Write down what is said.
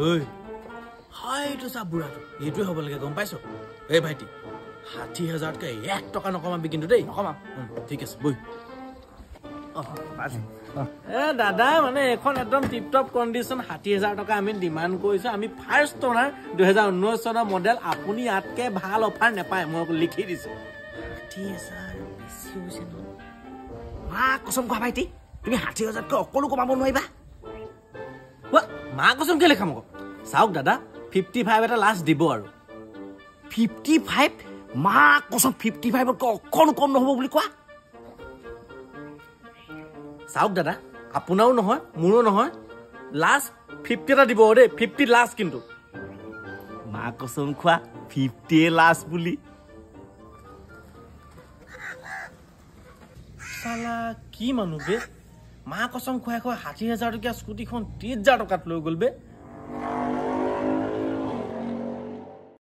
ঐ হাইটো চা বুঢ়াটো এইটোৱে হ'ব লাগে গম পাইছ এই ভাইটি ৬০,০০০কে ১ টকা নকমাবি কিন্তু দেই নকমাম ঠিক আছে বই দাদা মানে এখন একদম টিপটপ কণ্ডিশ্যন ৬০,০০০ টকা আমি ডিমাণ্ড কৰিছোঁ আমি ফাৰ্ষ্ট অনাৰ ২০১৯ চনৰ মডেল আপুনি ইয়াতকে ভাল অফাৰ নাপায় মই লিখি দিছোঁ ৬০,০০০ বেছি হৈছে ন মা কচম কোৱা ভাইটি তুমি ৬০,০০০কৈ অকলো কমাব নোৱাৰিবা মা কচম কেলে খাম আকৌ চাওক দাদা 55 এটা লাষ্ট দিব আৰু 55 মা কচম 55তকৈ অকণো কম নহ'ব বুলি কোৱা চাওক দাদা আপোনাৰো নহয় মোৰো নহয় লাষ্ট 50 এটা দিব দেই 50 লাষ্ট কিন্তু মা কচম খোৱা 50 লাষ্ট বুলি চালা কি মানুহ বে মা কচম খুৱাই খুৱাই ৬০,০০০ টকীয়া স্কুটিখন ৩০,০০০ টকাত লৈ গ'ল বে